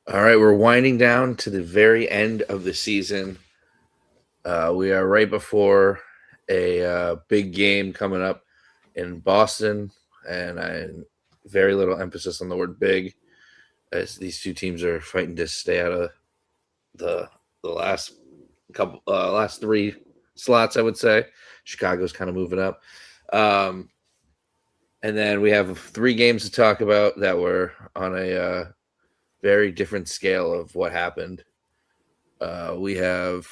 All right, we're winding down to the very end of the season. We are right before a big game coming up in Boston, and very little emphasis on the word "big," as these two teams are fighting to stay out of the last three slots. I would say Chicago's kind of moving up, um, and then we have three games to talk about that were on a very different scale of what happened. We have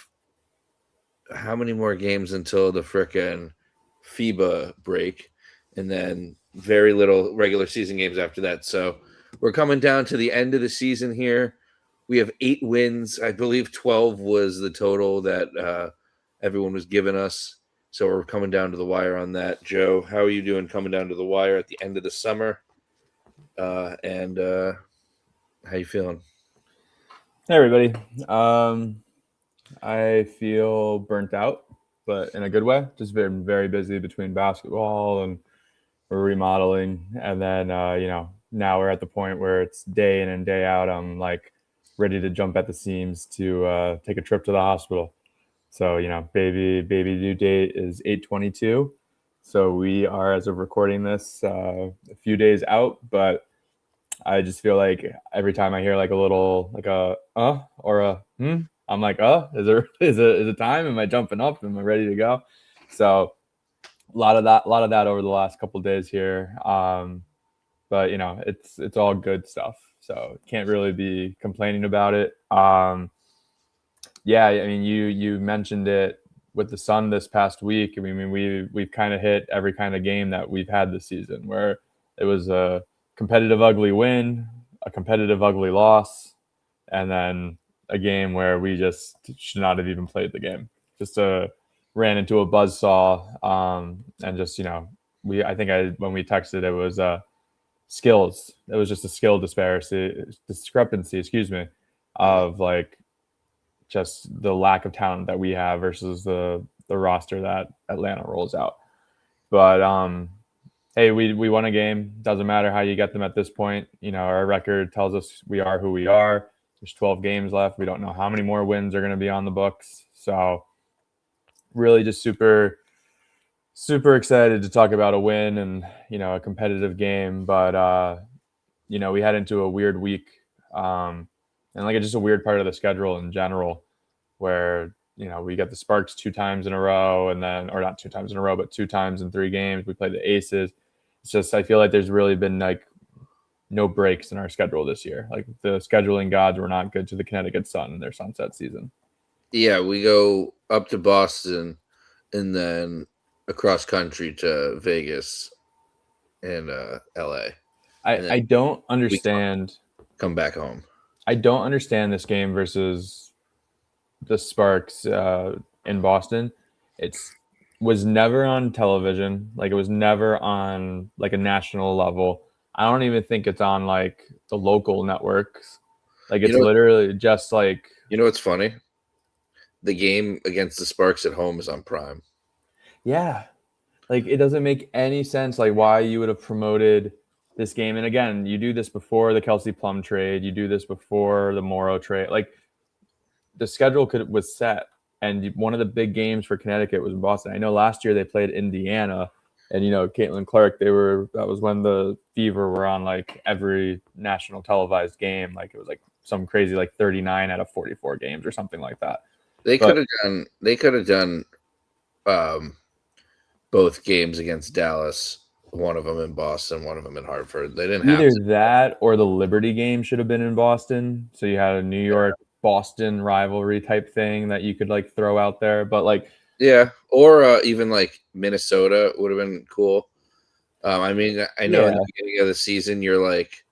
how many more games until the frickin' FIBA break, and then very little regular season games after that. So we're coming down to the end of the season here. We have 8 wins. I believe 12 was the total that everyone was giving us. So we're coming down to the wire on that. Joe, how are you doing coming down to the wire at the end of the summer? And how you feeling? Hey everybody. I feel burnt out, but in a good way. Just been very busy between basketball and we're remodeling, and then now we're at the point where it's day in and day out. I'm like ready to jump at the seams to take a trip to the hospital. So baby due date is 8/22. So we are, as of recording this, a few days out, but I just feel like every time I hear like a little like a or a I'm like, is it time? Am I jumping up? Am I ready to go? So a lot of that over the last couple of days here. But it's all good stuff. So can't really be complaining about it. Yeah, I mean you mentioned it with the Sun this past week. I mean we've kind of hit every kind of game that we've had this season where it was a competitive ugly win, a competitive ugly loss, and then a game where we just should not have even played the game. Just ran into a buzzsaw, and just we I think I when we texted it was skills. It was just a skill discrepancy, excuse me, of like just the lack of talent that we have versus the roster that Atlanta rolls out. But hey, we won a game. Doesn't matter how you get them at this point. Our record tells us we are who we are. There's 12 games left. We don't know how many more wins are going to be on the books. So really just super excited to talk about a win and a competitive game. But we head into a weird week, and like it's just a weird part of the schedule in general, where we get the Sparks 2 times in a row, and then or not 2 times in a row, but 2 times in 3 games. We play the Aces. It's just I feel like there's really been like no breaks in our schedule this year. Like the scheduling gods were not good to the Connecticut Sun in their sunset season. Yeah, we go up to Boston and then across country to Vegas and LA, I, and then I don't we understand. come back home. I don't understand this game versus the Sparks in Boston. It's was never on television. Like it was never on like a national level. I don't even think it's on like the local networks. Like You it's know, literally just like what's funny? The game against the Sparks at home is on Prime. yeah. Like it doesn't make any sense like why you would have promoted this game. And again, you do this before the Kelsey Plum trade, you do this before the Morrow trade. Like the schedule was set, and one of the big games for Connecticut was in Boston. I know last year they played Indiana, and Caitlin Clark. That was when the Fever were on like every national televised game. Like it was like some crazy like 39 out of 44 games or something like that. They could But have done. They could have done um, both games against Dallas. One of them in Boston, one of them in Hartford. They didn't have either to. that or the Liberty game should have been in Boston. So you had a New York Boston rivalry type thing that you could like throw out there. But like Yeah, or even like Minnesota would have been cool. I mean, I know in yeah, the beginning of the season, you're like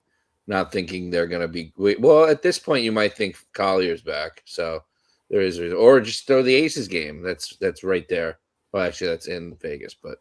not thinking they're gonna be. Well, at this point, you might think Collier's back, so there is, or just throw the Aces game. That's right there. Well, actually, that's in Vegas, but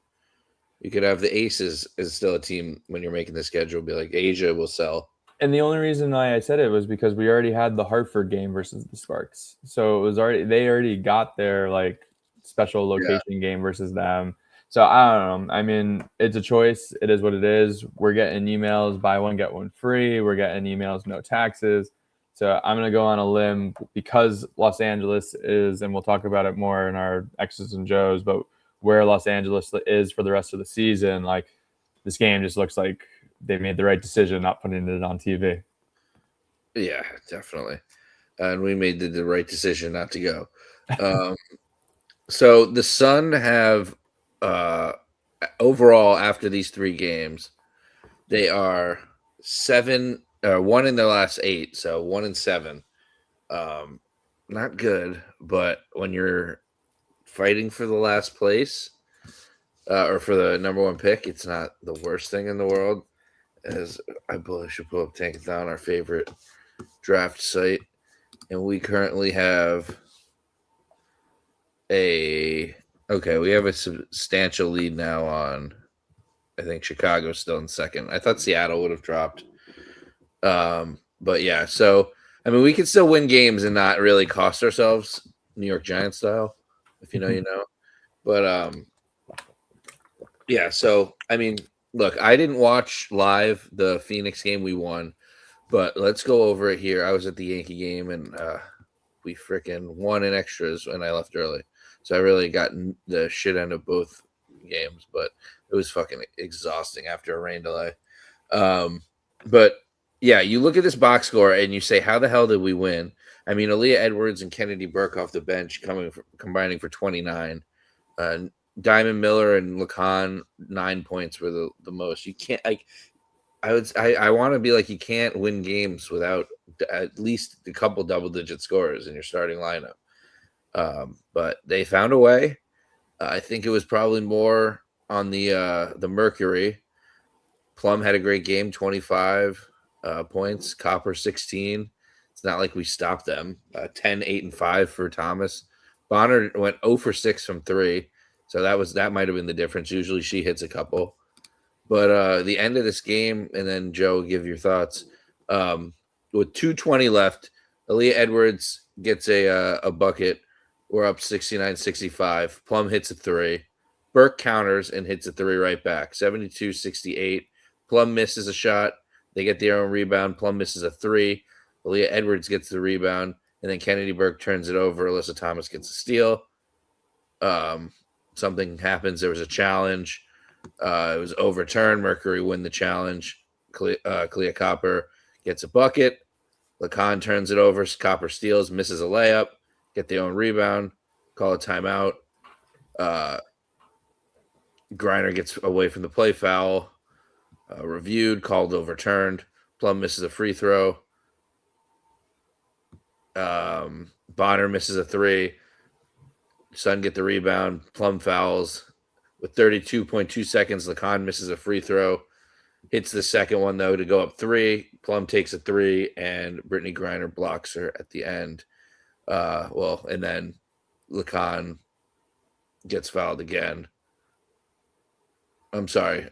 you could have the Aces as still a team when you're making the schedule. Be like Asia will sell. and the only reason why I said it was because we already had the Hartford game versus the Sparks. So it was already they already got their like special Yeah, location game versus them. So I don't know. I mean, it's a choice. It is what it is. We're getting emails buy one get one free. We're getting emails no taxes. So I'm going to go on a limb because Los Angeles is, and we'll talk about it more in our X's and Joes, but where Los Angeles is for the rest of the season, like this game just looks like they made the right decision not putting it on TV. Yeah, definitely. And we made the right decision not to go. So the Sun have overall after these 3 games, they are 1 in their last 8, so 1-7. Not good, but when you're fighting for the last place or for the number 1 pick, it's not the worst thing in the world. As I should pull up Tankathon, our favorite draft site, and we currently have we have a substantial lead now on, I think Chicago's still in second. I thought Seattle would have dropped. But yeah, so I mean, we can still win games and not really cost ourselves, New York Giants style, if you know, you know. But yeah, so I mean, look, I didn't watch live the Phoenix game we won, but let's go over it here. I was at the Yankee game and we freaking won in extras when I left early. So I really got the shit end of both games, but it was fucking exhausting after a rain delay. But yeah, you look at this box score and you say, how the hell did we win? I mean, Aaliyah Edwards and Kennedy Burke off the bench combining for 29. Diamond Miller and Lacan 9 points were the most. You can't I want to be like, you can't win games without at least a couple double-digit scorers in your starting lineup. But they found a way. I think it was probably more on the Mercury. Plum had a great game, 25 points. Copper 16. It's not like we stopped them. 10, 8, and 5 for Thomas. Bonner went 0 for 6 from 3. So that might have been the difference. Usually she hits a couple. But the end of this game, and then Joe, give your thoughts. With 2:20 left, Aaliyah Edwards gets a bucket. We're up 69-65. Plum hits a 3. Burke counters and hits a 3 right back. 72-68. Plum misses a shot. They get their own rebound. Plum misses a 3. Aaliyah Edwards gets the rebound. And then Kennedy Burke turns it over. Alyssa Thomas gets a steal. Something happens. There was a challenge. It was overturned. Mercury win the challenge. Clea Copper gets a bucket. Lacan turns it over. Copper steals, misses a layup. Get their own rebound. Call a timeout. Griner gets away from the play foul. Reviewed, called overturned. Plum misses a free throw. Bonner misses a 3. Sun get the rebound. Plum fouls. With 32.2 seconds, Lacan misses a free throw. Hits the second one, though, to go up 3. Plum takes a 3, and Brittany Griner blocks her at the end. And then Lacan gets fouled again. I'm sorry.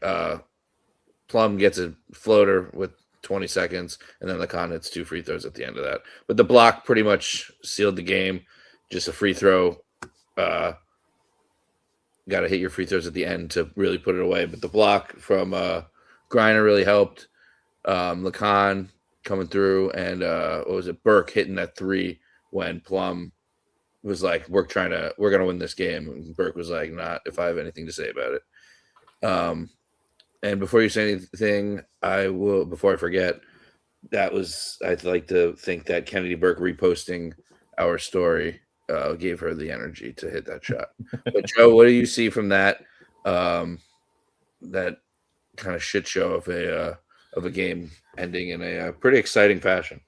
Plum gets a floater with 20 seconds, and then Lacan hits 2 free throws at the end of that. But the block pretty much sealed the game. Just a free throw. Got to hit your free throws at the end to really put it away. But the block from Griner really helped. Lacan coming through, and Burke hitting that 3 when Plum was like, we're gonna win this game. And Burke was like, not if I have anything to say about it. And before you say anything, before I forget, I'd like to think that Kennedy Burke reposting our story gave her the energy to hit that shot. But Joe, what do you see from that that kind of shit show of a game ending in a pretty exciting fashion?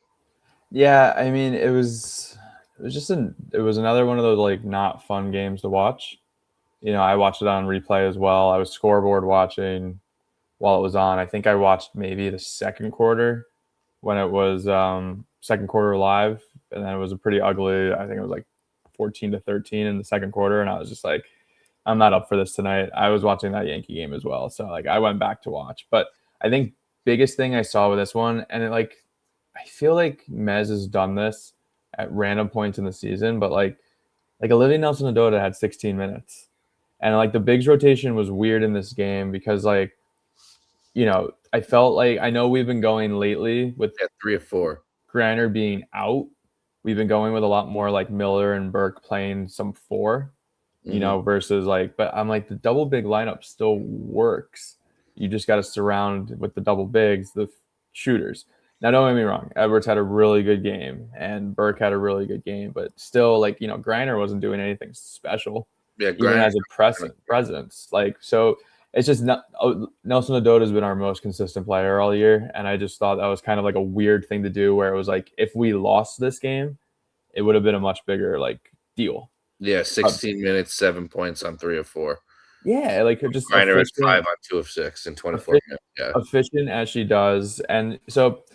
Yeah, I mean, it was another one of those like not fun games to watch. You know, I watched it on replay as well. I was scoreboard watching while it was on. I think I watched maybe the second quarter when it was second quarter live, and then it was a pretty ugly. I think it was like 14-13 in the second quarter, and I was just like, I'm not up for this tonight. I was watching that Yankee game as well, so like I went back to watch. But I think biggest thing I saw with this one, and I feel like Mez has done this at random points in the season, but like Olivia Nelson-Ododa had 16 minutes, and like the bigs rotation was weird in this game because I felt like, I know we've been going lately with 3 of 4. Griner being out, we've been going with a lot more like Miller and Burke playing some 4, versus like, but I'm like, the double big lineup still works. You just got to surround with the double bigs, the shooters. Now, don't get me wrong. Edwards had a really good game and Burke had a really good game, but still, like, Griner wasn't doing anything special, Yeah, even as a presence. Like, so it's just not. Nelson Ododa has been our most consistent player all year, and I just thought that was kind of like a weird thing to do, where it was like, if we lost this game, it would have been a much bigger like deal. Yeah, 16 minutes, 7 points on 3 of 4. Yeah, like just Griner has 5 on 2 of 6 in 24 minutes. Yeah, efficient as she does, and so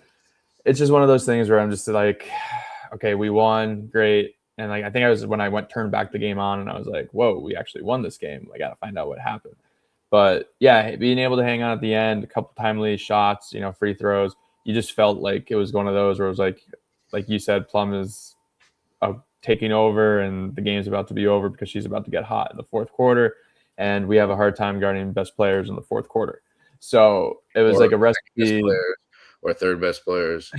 it's just one of those things where I'm just like, okay, we won, great, and like I think I was when I turned back the game on, and I was like, whoa, we actually won this game. I got to find out what happened. But yeah, being able to hang on at the end, a couple timely shots, free throws, you just felt like it was one of those where it was like you said, Plum is taking over, and the game's about to be over because she's about to get hot in the fourth quarter, and we have a hard time guarding best players in the fourth quarter. So it was like a recipe, or third best players.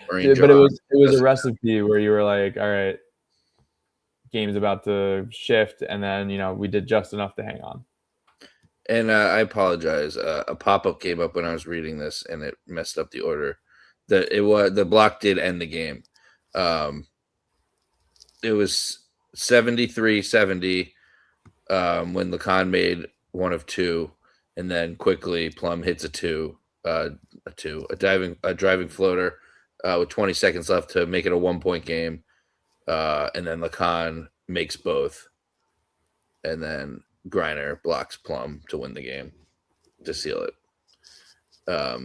But it was a recipe where you were like, all right, game's about to shift, and then we did just enough to hang on. And I apologize. A pop-up came up when I was reading this, and it messed up the order. The block did end the game. It was 73-70 when Lacan made 1 of 2, and then quickly Plum hits a driving floater with 20 seconds left to make it a 1-point game, and then Lacan makes both, and then Griner blocks Plum to win the game to seal it.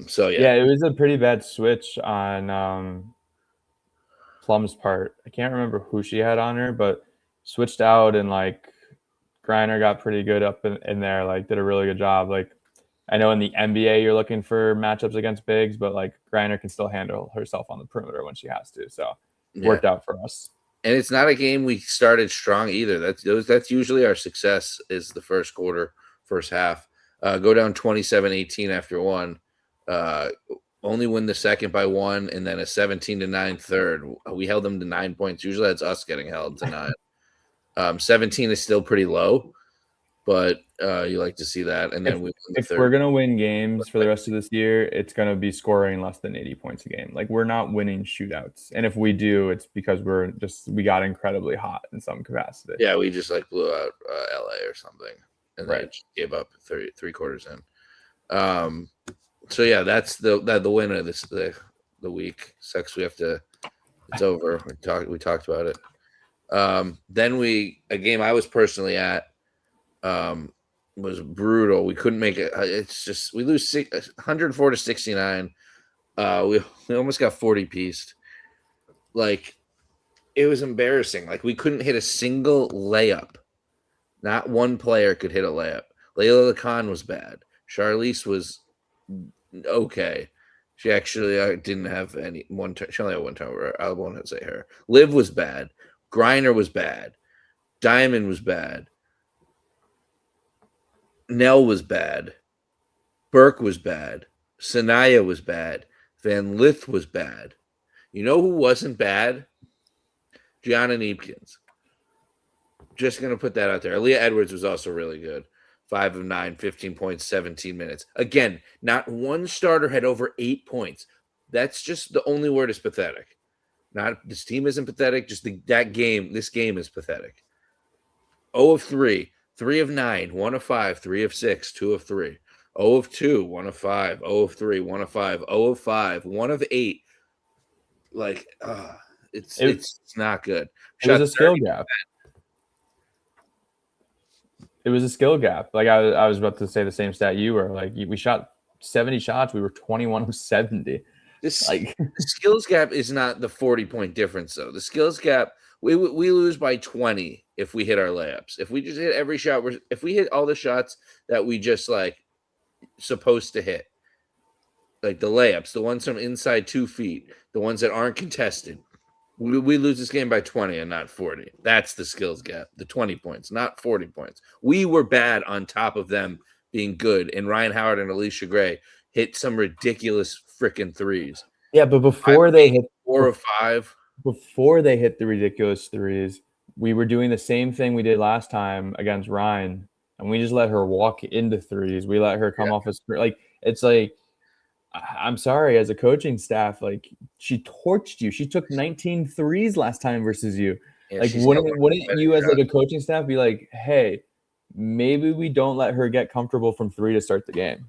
So yeah, it was a pretty bad switch on Plum's part. I can't remember who she had on her, but switched out, and like Griner got pretty good up in there, like did a really good job. Like I know in the NBA you're looking for matchups against bigs, but like Griner can still handle herself on the perimeter when she has to. So it worked out for us. And it's not a game we started strong either. That's usually our success is the first quarter, first half. Go down 27-18 after 1. Only win the second by 1, and then a 17-9 third. We held them to 9 points. Usually that's us getting held to 9. 17 is still pretty low, but you like to see that. And then if we're gonna win games for the rest of this year, it's gonna be scoring less than 80 points a game. Like we're not winning shootouts, and if we do, it's because we got incredibly hot in some capacity. Yeah, we just like blew out LA or something, and then just gave up three quarters in. So yeah, that's the win of the week. Sucks we have to. It's over. We talked about it. Then a game I was personally at was brutal. We couldn't make it. It's just we lose 104-69. We almost got 40-pieced. Like it was embarrassing. Like we couldn't hit a single layup. Not one player could hit a layup. Layla Lacan was bad. Charlize was okay. She actually didn't have any one. She only had one turnover. I won't say her. Liv was bad. Griner was bad. Diamond was bad. Nell was bad. Burke was bad. Sanaya was bad. Van Lith was bad. You know who wasn't bad? Gianna Neepkins. Just going to put that out there. Aaliyah Edwards was also really good. 5 of 9, 15 points, 17 minutes. Again, not one starter had over 8 points. That's just the only word is pathetic. Not this team isn't pathetic. Just this game is pathetic. 0 of 3, 3 of 9, 1 of 5, 3 of 6, 2 of 3. 0 of 2, 1 of 5, 0 of 3, 1 of 5, 0 of 5, 1 of 8. Like, it's not good. It was a skill gap. It was a skill gap. Like I was about to say the same stat you were. Like we shot 70 shots. We were 21 of 70. The skills gap is not the 40-point difference, though. The skills gap, we lose by 20 if we hit our layups. If we just hit every shot, if we hit all the shots that we just like supposed to hit, like the layups, the ones from inside 2 feet, the ones that aren't contested, we lose this game by 20 and not 40. That's the skills gap, the 20 points, not 40 points. We were bad on top of them being good, and Ryan Howard and Alicia Gray hit some ridiculous freaking threes. Yeah, but before they hit 4 of 5. Before they hit the ridiculous threes, we were doing the same thing we did last time against Ryan, and we just let her walk into threes. We let her come off a screen. Like, it's like, I'm sorry, as a coaching staff, like, she torched you. She took 19 threes last time versus you. Yeah, Like, wouldn't you as like a coaching staff be like, hey, maybe we don't let her get comfortable from three to start the game?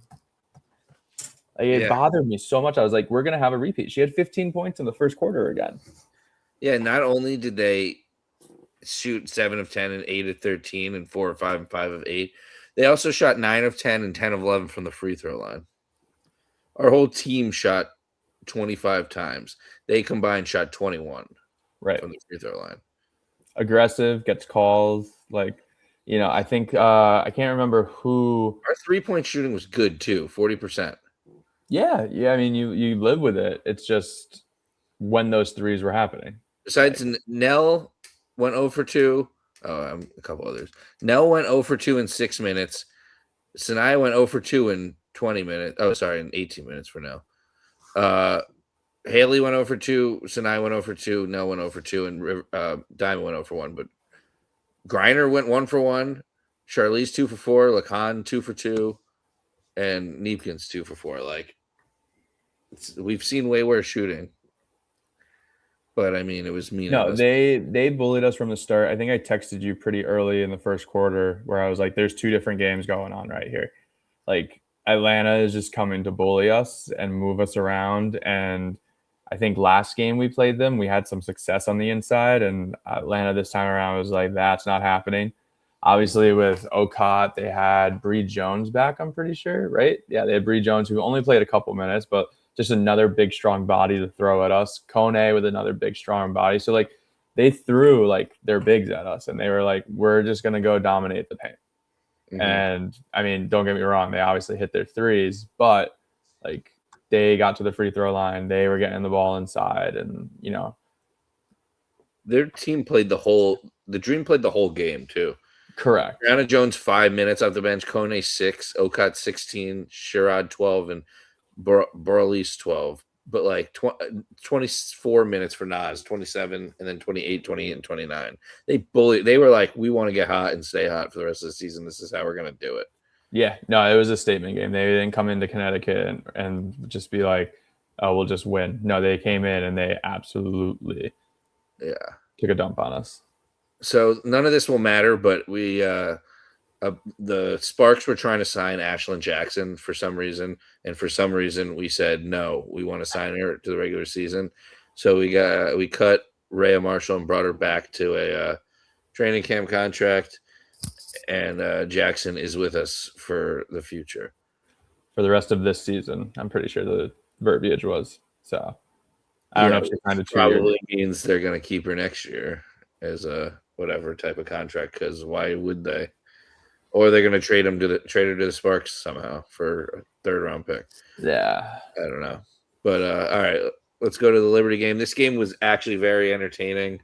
Like, it bothered me so much. I was like, we're gonna have a repeat. She had 15 points in the first quarter again. Yeah, not only did they shoot 7 of 10 and 8 of 13 and 4 of 5 and 5 of 8, they also shot 9 of 10 and 10 of 11 from the free throw line. Our whole team shot 25 times. They combined shot 21 from the free throw line. Aggressive, gets calls. Like, I think I can't remember who. Our 3-point shooting was good too, 40%. Yeah. I mean, you live with it. It's just when those threes were happening. Besides, Nell went 0 for 2. A couple others. Nell went 0 for 2 in 6 minutes. Sinai went 0 for 2 in 20 minutes. Oh, sorry, in 18 minutes for Nell. Haley went 0 for 2. Sinai went 0 for 2. Nell went 0 for 2. And Diamond went 0 for 1. But Griner went 1 for 1. Charlize 2 for 4. Lacan 2 for 2. And Neepkins 2 for 4. Like, we've seen way worse shooting. But I mean, it was mean. No, they bullied us from the start. I think I texted you pretty early in the first quarter where I was like, there's two different games going on right here. Like, Atlanta is just coming to bully us and move us around. And I think last game we played them, we had some success on the inside. And Atlanta this time around was like, that's not happening. Obviously, with Okot, they had Bree Jones back, I'm pretty sure, right? Yeah, they had Bree Jones, who only played a couple minutes, but just another big, strong body to throw at us. Kone with another big, strong body. So, like, they threw, like, their bigs at us, and they were like, we're just going to go dominate the paint. Mm-hmm. And, I mean, don't get me wrong. They obviously hit their threes, but, like, they got to the free throw line. They were getting the ball inside, and, their team played the Dream played the whole game, too. Correct. Brianna Jones, 5 minutes off the bench. Kone, 6. Okot, 16. Sherrod, 12. And Borrellis 12, but like 24 minutes for Nas, 27, and then 28, 28, and 29. They were like, we want to get hot and stay hot for the rest of the season. This is how we're going to do it. Yeah, no, it was a statement game. They didn't come into Connecticut and just be like, oh, we'll just win. No, they came in and they absolutely took a dump on us. So none of this will matter, but we the Sparks were trying to sign Ashlyn Jackson for some reason, and for some reason we said no, we want to sign her to the regular season. So we cut Rhea Marshall and brought her back to a training camp contract, and Jackson is with us for the future, for the rest of this season. I'm pretty sure the verbiage was so. I don't know if she signed it probably means they're going to keep her next year as a whatever type of contract, because why would they? Or they're going to trade her to the Sparks somehow for a 3rd round pick. Yeah. I don't know. But all right, let's go to the Liberty game. This game was actually very entertaining.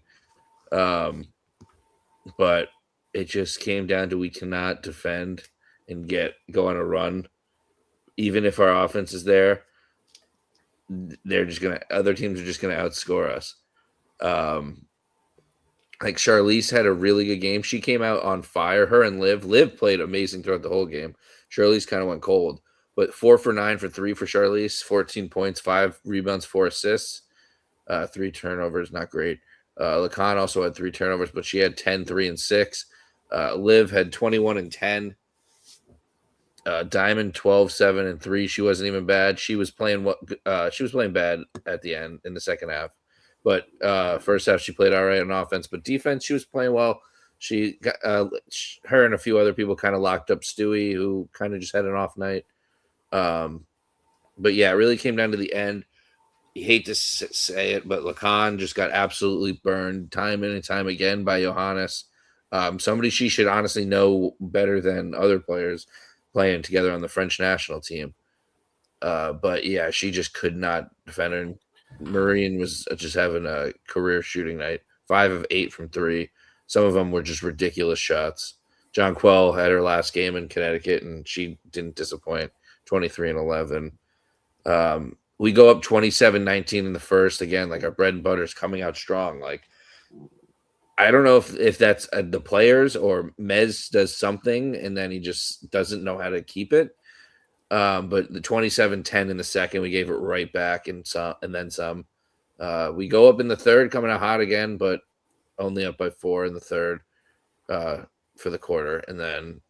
But it just came down to we cannot defend and go on a run. Even if our offense is there, other teams are just going to outscore us. Like Charlize had a really good game. She came out on fire. Her and Liv played amazing throughout the whole game. Charlize kind of went cold, but 4 for 9 for 3 for Charlize, 14 points, 5 rebounds, 4 assists, 3 turnovers. Not great. Lacan also had 3 turnovers, but she had 10, 3, and 6. Liv had 21 and 10. Diamond 12, 7, and 3. She wasn't even bad. She was playing bad at the end in the second half. But first half, she played all right on offense. But defense, she was playing well. She got her and a few other people kind of locked up Stewie, who kind of just had an off night. But, yeah, it really came down to the end. You hate to say it, but Lacan just got absolutely burned time and time again by Johannes. Somebody she should honestly know better than other players playing together on the French national team. But, yeah, she just could not defend her. Marine was just having a career shooting night, 5 of 8 from 3. Some of them were just ridiculous shots. Jonquel had her last game in Connecticut, and she didn't disappoint, 23 and 11. we go up 27-19 in the first again. Like, our bread and butter is coming out strong. Like, I don't know if that's the players or Mez does something and then he just doesn't know how to keep it. But the 27-10 in the second, we gave it right back and then some. We go up in the third, coming out hot again, but only up by 4 in the third for the quarter. And then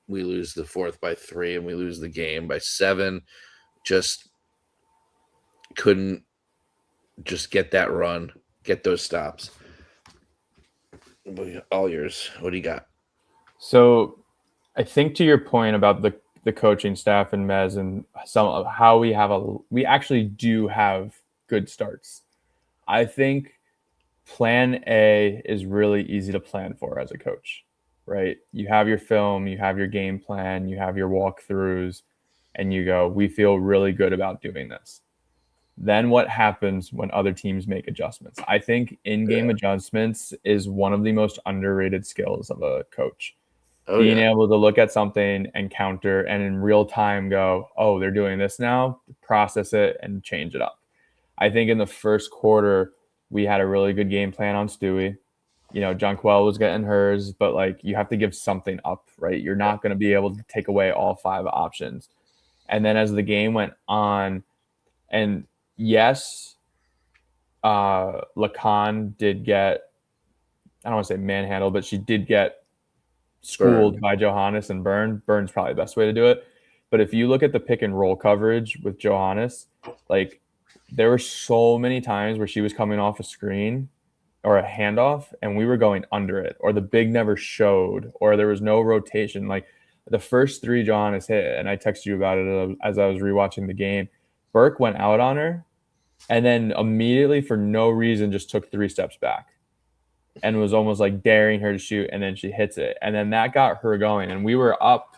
we lose the fourth by 3 and we lose the game by 7. Just couldn't just get that run, get those stops. All yours. What do you got? So I think to your point about the coaching staff and Mez and some of how we actually do have good starts. I think plan A is really easy to plan for as a coach, right? You have your film, you have your game plan, you have your walkthroughs, and you go, we feel really good about doing this. Then what happens when other teams make adjustments? I think in-game adjustments is one of the most underrated skills of a coach. Being able to look at something and counter and in real time go, oh, they're doing this now, process it and change it up. I think in the first quarter, we had a really good game plan on Stewie. You know, Jonquel was getting hers, but like you have to give something up, right? You're not going to be able to take away all 5 options. And then as the game went on, and yes, Lacan did get, I don't want to say manhandled, but she did get schooled by Johannes and Byrne. Byrne's probably the best way to do it. But if you look at the pick and roll coverage with Johannes, like there were so many times where she was coming off a screen or a handoff and we were going under it, or the big never showed, or there was no rotation. Like the first 3 Johannes hit, and I texted you about it as I was rewatching the game. Burke went out on her and then immediately for no reason just took 3 steps back and was almost like daring her to shoot, and then she hits it. And then that got her going. And we were up.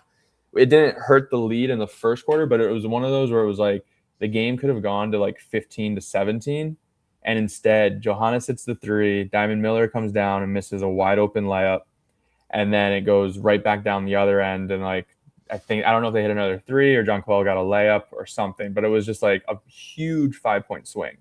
It didn't hurt the lead in the first quarter, but it was one of those where it was like the game could have gone to like 15-17. And instead, Johannes hits the 3. Diamond Miller comes down and misses a wide open layup. And then it goes right back down the other end. And like, I don't know if they hit another 3 or Jonquel got a layup or something, but it was just like a huge 5-point swing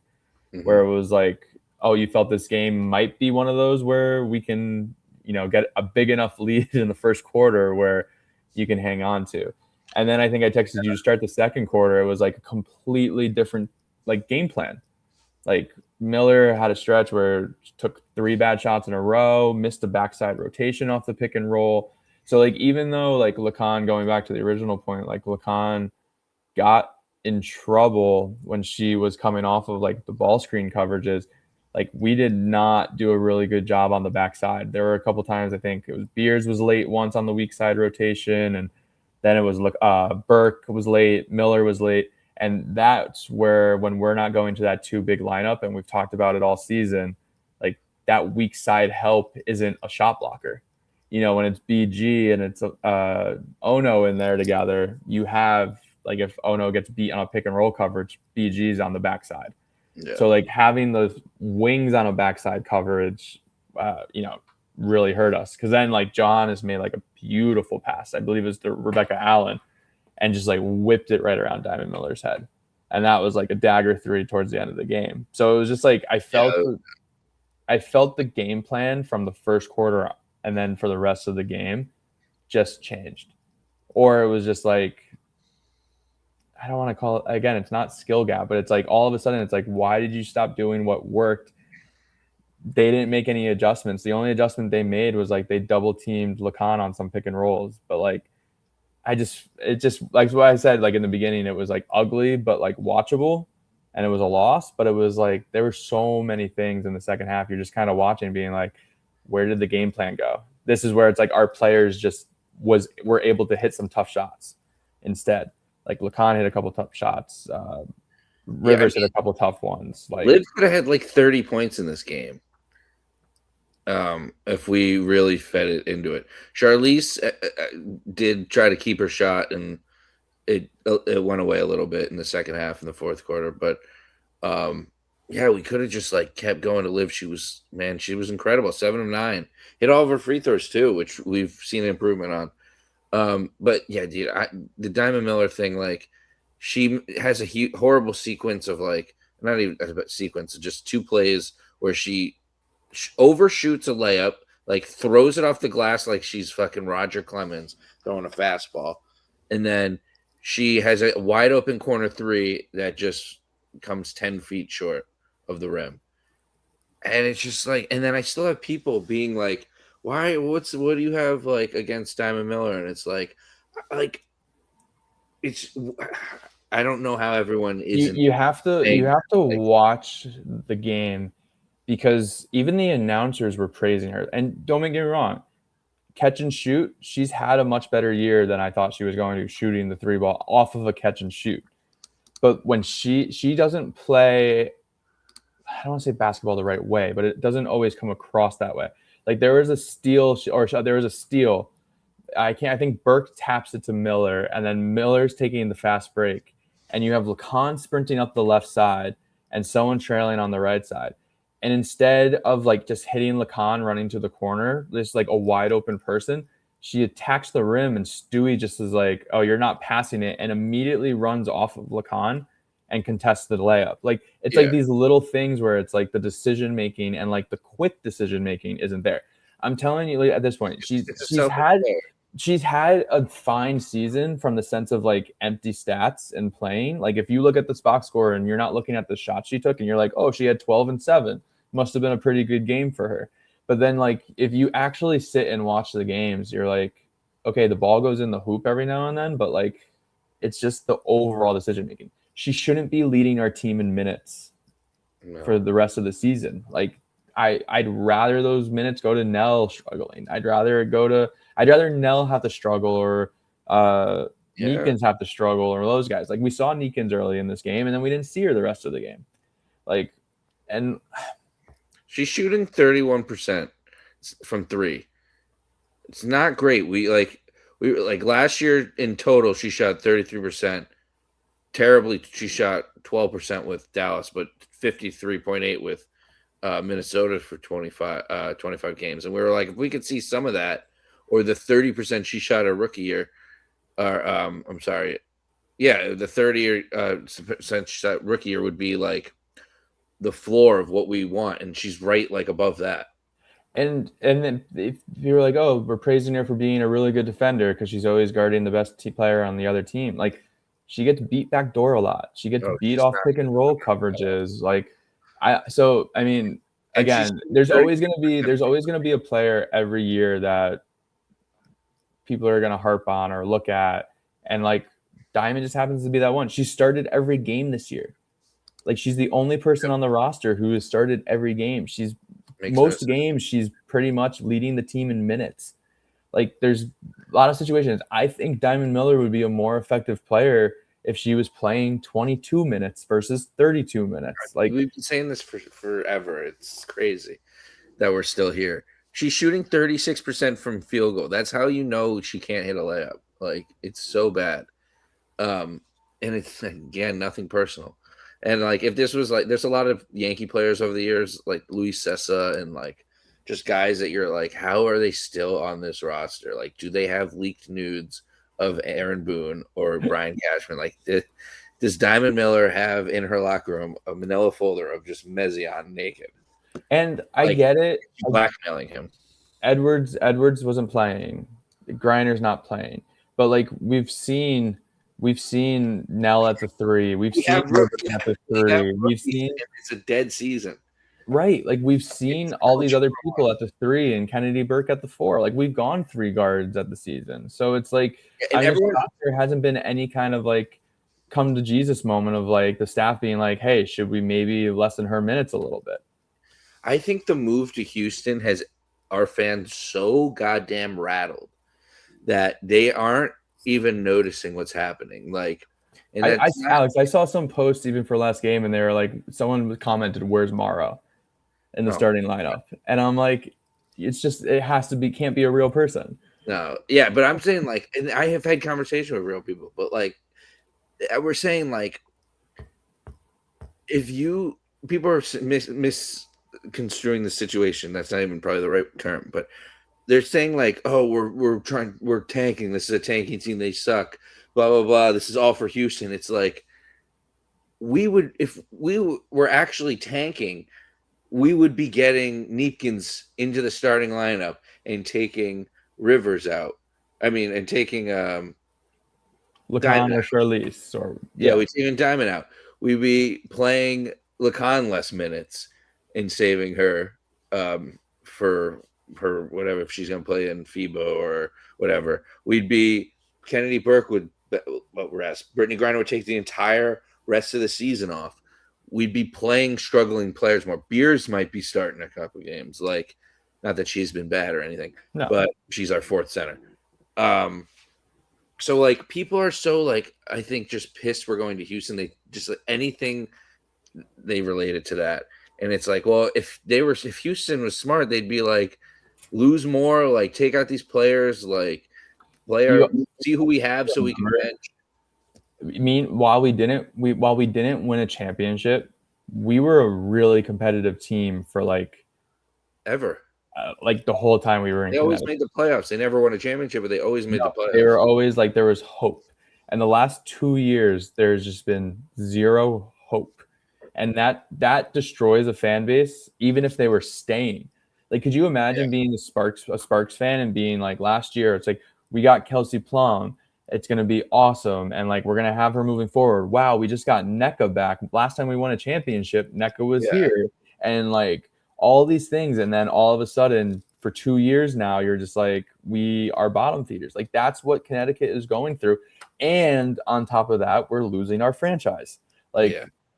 where it was like, oh, you felt this game might be one of those where we can, you know, get a big enough lead in the first quarter where you can hang on to. And then I think I texted you to start the second quarter. It was like a completely different like game plan. Like Miller had a stretch where took 3 bad shots in a row, missed the backside rotation off the pick and roll. So like even though like Lacan, going back to the original point, like Lacan got in trouble when she was coming off of like the ball screen coverages, like we did not do a really good job on the backside. There were a couple times, I think it was Beers was late once on the weak side rotation, and then it was Burke was late, Miller was late. And that's where, when we're not going to that 2 big lineup, and we've talked about it all season, like that weak side help isn't a shot blocker. You know, when it's BG and it's Ono in there together, you have, like, if Ono gets beat on a pick and roll coverage, BG's on the backside. Yeah. So like having those wings on a backside coverage, you know, really hurt us. Because then like Johannes made like a beautiful pass, I believe it was to Rebecca Allen, and just like whipped it right around Diamond Miller's head. And that was like a dagger 3 towards the end of the game. So it was just like I felt the game plan from the first quarter and then for the rest of the game just changed. Or it was just like, I don't want to call it, again, it's not skill gap, but it's like all of a sudden it's like, why did you stop doing what worked? They didn't make any adjustments. The only adjustment they made was like they double teamed Lacan on some pick and rolls. But like, it just like what I said, like in the beginning, it was like ugly, but like watchable, and it was a loss. But it was like, there were so many things in the second half. You're just kind of watching being like, where did the game plan go? This is where it's like our players just were able to hit some tough shots instead. Like Lacan hit a couple tough shots. Rivers hit a couple tough ones. Like Liv could have had like 30 points in this game if we really fed it into it. Charlize did try to keep her shot, and it went away a little bit in the second half in the fourth quarter. But yeah, we could have just like kept going to Liv. She was incredible. 7 of 9, hit all of her free throws too, which we've seen an improvement on. But yeah, dude, the Diamond Miller thing, like she has a horrible sequence of like not even a sequence, just 2 plays where she overshoots a layup, like throws it off the glass like she's fucking Roger Clemens throwing a fastball, and then she has a wide open corner 3 that just comes 10 feet short of the rim. And it's just like, and then I still have people being like, why, what do you have like against Diamond Miller? And it's like it's, I don't know how everyone isn't. You have to watch the game, because even the announcers were praising her. And don't make me wrong, catch and shoot, she's had a much better year than I thought she was going to, shooting the 3 ball off of a catch and shoot. But when she doesn't play, I don't want to say basketball the right way, but it doesn't always come across that way. Like there was a steal, I think Burke taps it to Miller, and then Miller's taking the fast break, and you have Lacan sprinting up the left side and someone trailing on the right side. And instead of like just hitting Lacan running to the corner, there's like a wide open person, she attacks the rim, and Stewie just is like, oh, you're not passing it, and immediately runs off of Lacan and contests the layup. Like it's like these little things where it's like the decision making and like the quick decision making isn't there. I'm telling you, like, at this point, she's had a fine season from the sense of like empty stats and playing. Like if you look at the box score and you're not looking at the shot she took and you're like, oh, she had 12 and 7, must have been a pretty good game for her. But then like if you actually sit and watch the games, you're like, okay, the ball goes in the hoop every now and then, but like it's just the overall decision making. She shouldn't be leading our team in minutes for the rest of the season. Like I'd rather those minutes go to Nell struggling. I'd rather Nell have to struggle, or Neekins have to struggle, or those guys. Like we saw Neekins early in this game, and then we didn't see her the rest of the game. Like, and she's shooting 31% from 3. It's not great. We last year in total, she shot 33%. Terribly, she shot 12% with Dallas, but 53.8 with Minnesota for 25 games. And we were like, if we could see some of that, or the 30% she shot her rookie year, or I'm sorry, yeah, the 30% she shot rookie year would be like the floor of what we want, and she's right like above that. And then if you're like, oh, we're praising her for being a really good defender because she's always guarding the best player on the other team, like she gets beat backdoor a lot. She gets beat off pick and roll coverages. Like I mean, again, there's always gonna be a player every year that people are gonna harp on or look at, and like Diamond just happens to be that one. She started every game this year. Like she's the only person on the roster who has started every game. Games she's pretty much leading the team in minutes. Like there's a lot of situations. I think Diamond Miller would be a more effective player if she was playing 22 minutes versus 32 minutes. Like we've been saying this for forever. It's crazy that we're still here. She's shooting 36% from field goal. That's how you know she can't hit a layup. Like it's so bad. And it's, again, nothing personal. And like if this was like, there's a lot of Yankee players over the years, like Luis Cessa, and like just guys that you're like, how are they still on this roster? Like, do they have leaked nudes of Aaron Boone or Brian Cashman? Like, does Diamond Miller have in her locker room a manila folder of just Mezion naked? And I get it. Blackmailing him. Edwards wasn't playing. Griner's not playing. But like we've seen Nell at the 3. We've seen Rookie at the 3. We've seen it's a dead season. Right. Like we've seen all these other people at the 3 and Kennedy Burke at the 4. Like we've gone 3 guards at the season. So it's like there hasn't been any kind of like come to Jesus moment of like the staff being like, hey, should we maybe lessen her minutes a little bit? I think the move to Houston has our fans so goddamn rattled that they aren't even noticing what's happening. Like, Alex, I saw some posts even for last game, and they were like, someone commented, "Where's Mara?" in the starting lineup, and I'm like, it's just can't be a real person. No, yeah, but I'm saying like, and I have had conversation with real people, but like, we're saying like, if people are misconstruing the situation, that's not even probably the right term, but they're saying like, oh, we're tanking. This is a tanking team. They suck. blah blah blah. This is all for Houston. It's like we would if we were actually tanking, we would be getting Neepkins into the starting lineup and taking Rivers out. I mean, and taking Lacan Diamond or out. Charlize or We'd taking Diamond out. We'd be playing Lacan less minutes and saving her for her whatever if she's gonna play in FIBA or whatever. We'd be Kennedy Burke would rest. Brittany Griner would take the entire rest of the season off. We'd be playing struggling players more. Beers might be starting a couple games. Like, not that she's been bad or anything, but she's our fourth center. So like people are so like I think just pissed we're going to Houston. They just anything they related to that. And it's like, well, if Houston was smart, they'd be like, lose more, like take out these players, like see who we have so we can bench. I mean, while we didn't win a championship, we were a really competitive team for like ever. Like the whole time we were in. They always made the playoffs. They never won a championship, but they always made the playoffs. They were always like there was hope. And the last 2 years, there's just been zero hope. And that destroys a fan base, even if they were staying. Like, could you imagine being a Sparks fan and being like, last year, it's like, we got Kelsey Plum. It's going to be awesome. And like, we're going to have her moving forward. Wow, we just got Nneka back. Last time we won a championship, Nneka was here. And like all these things. And then all of a sudden, for 2 years now, you're just like, we are bottom feeders. Like, that's what Connecticut is going through. And on top of that, we're losing our franchise. Like,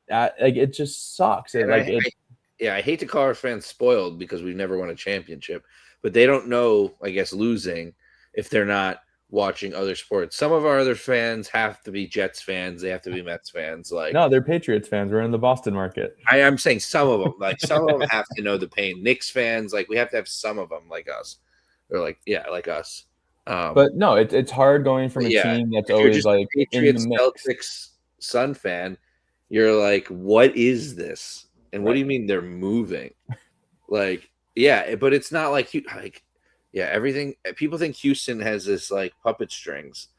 it just sucks. I hate to call our fans spoiled because we've never won a championship, but they don't know, I guess, losing if they're not watching other sports. Some of our other fans have to be Jets fans. They have to be Mets fans. Like, no, they're Patriots fans. We're in the Boston market. I'm saying some of them. Like, some of them have to know the pain. Knicks fans, like, we have to have some of them like us. Or like us. But no, it's hard going from a team that's always like Patriots, Celtics, Sun fan. You're like, what is this? And what do you mean they're moving? Like, but it's not like everything. People think Houston has this like puppet strings.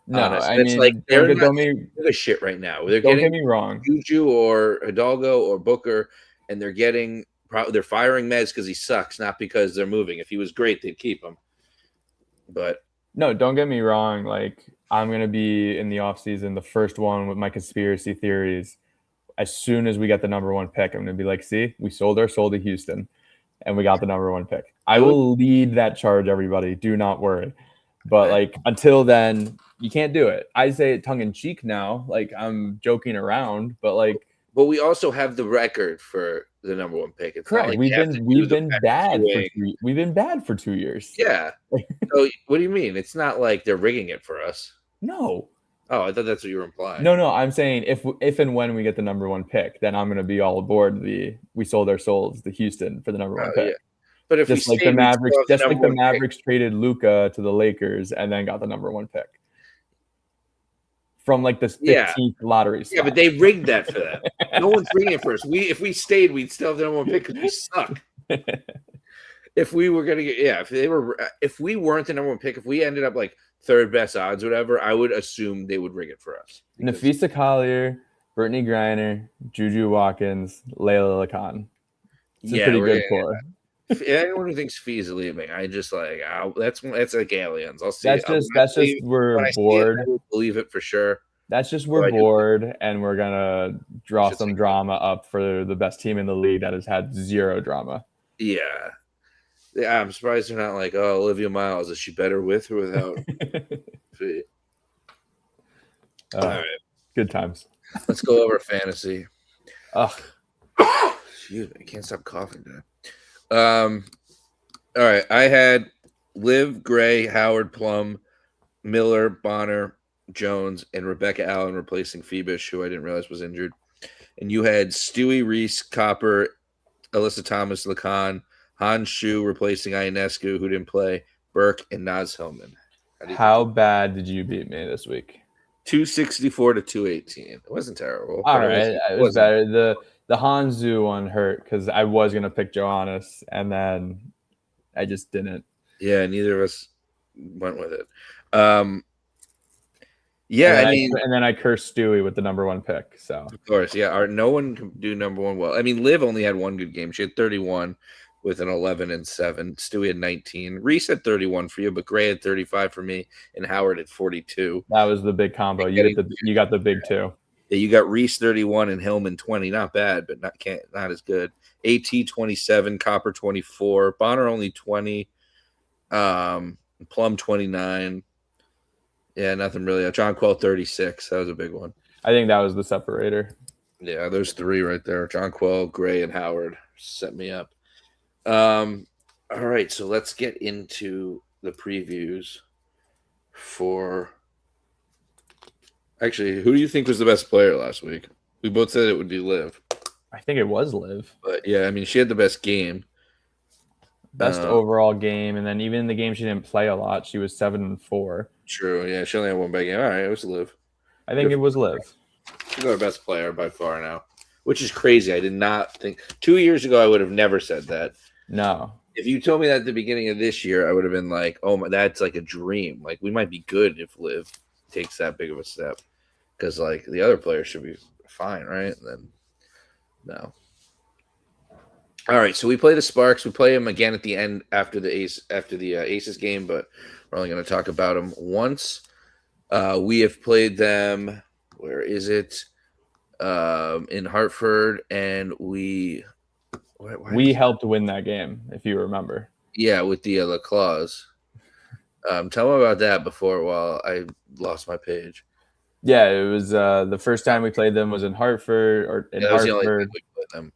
No, I mean, like they're not doing the shit right now. Don't get me wrong, Juju or Hidalgo or Booker, and they're firing Mez because he sucks, not because they're moving. If he was great, they'd keep him. But no, don't get me wrong. Like, I'm going to be in the offseason, the first one with my conspiracy theories. As soon as we get the number one pick, I'm going to be like, see, we sold our soul to Houston and we got the number one pick. I will lead that charge, everybody. Do not worry. But like, until then, you can't do it. I say it tongue in cheek now. Like, I'm joking around, but like, but we also have the record for the number one pick. It's correct. Like we've been bad. We've been bad for 2 years. Yeah. So what do you mean? It's not like they're rigging it for us. No. Oh, I thought that's what you were implying. No. I'm saying if and when we get the number one pick, then I'm going to be all aboard we sold our souls to Houston for the number one pick. Yeah. But if just like the Mavericks traded Luka to the Lakers and then got the number one pick. From like the 15th lottery slot. Yeah, but they rigged that for them. No one's rigging it for us. If we stayed, we'd still have the number one pick because we suck. If we were gonna get if we weren't the number one pick, if we ended up like third best odds, whatever, I would assume they would rig it for us. Napheesa Collier, Brittany Griner, Juju Watkins, Layla Lacan. It's a pretty good core. Anyone who thinks Fee's leaving, I just like that's like aliens. I'll see. That's just we're bored. I would believe it for sure. That's just we're bored, and we're gonna draw some drama up for the best team in the league that has had zero drama. Yeah, I'm surprised they're not like, oh, Olivia Miles. Is she better with or without Fee? All right, good times. Let's go over fantasy. Excuse me, I can't stop coughing today. All right. I had Liv, Gray, Howard, Plum, Miller, Bonner, Jones, and Rebecca Allen replacing Phoebus, who I didn't realize was injured. And you had Stewie, Reese, Copper, Alyssa Thomas, Lacan, Hans Shu replacing Ionescu, who didn't play, Burke, and Naz Hillman. How bad did you beat me this week? 264 to 218. It wasn't terrible. All right. It was better. The Hanzu one hurt because I was going to pick Johannes, and then I just didn't. Yeah, neither of us went with it. Yeah, I mean, and then I cursed Stewie with the number 1 pick. So of course, yeah. No one can do number one well. I mean, Liv only had one good game. She had 31 with an 11 and 7. Stewie had 19. Reese had 31 for you, but Gray had 35 for me, and Howard had 42. that was the big combo. You got the big two. Yeah, you got Reese 31 and Hillman 20. Not bad, but not as good. AT 27, Copper 24, Bonner only 20, Plum 29. Yeah, nothing really. John Quell 36. That was a big one. I think that was the separator. Yeah, there's three right there. John Quell, Gray, and Howard set me up. All right, so let's get into the previews for. Actually, who do you think was the best player last week? We both said it would be Liv. I think it was Liv. But yeah, I mean, she had the best game. Best overall game, and then even in the game she didn't play a lot, she was 7-4. True, yeah, she only had one bad game. All right, it was Liv. I think it was Liv. She's our best player by far now, which is crazy. I did not think 2 years ago I would have never said that. No. If you told me that at the beginning of this year, I would have been like, "Oh my, that's like a dream. Like we might be good if Liv takes that big of a step, because like the other players should be fine, right?" And then no. All right, so we play the Sparks. We play them again at the end after the Aces game, but we're only going to talk about them once. We have played them. Where is it? In Hartford, and we helped win that game, if you remember. Yeah, with the LaClaws. Tell me about that while I lost my page. Yeah, it was the first time we played them was in Hartford or in Hartford.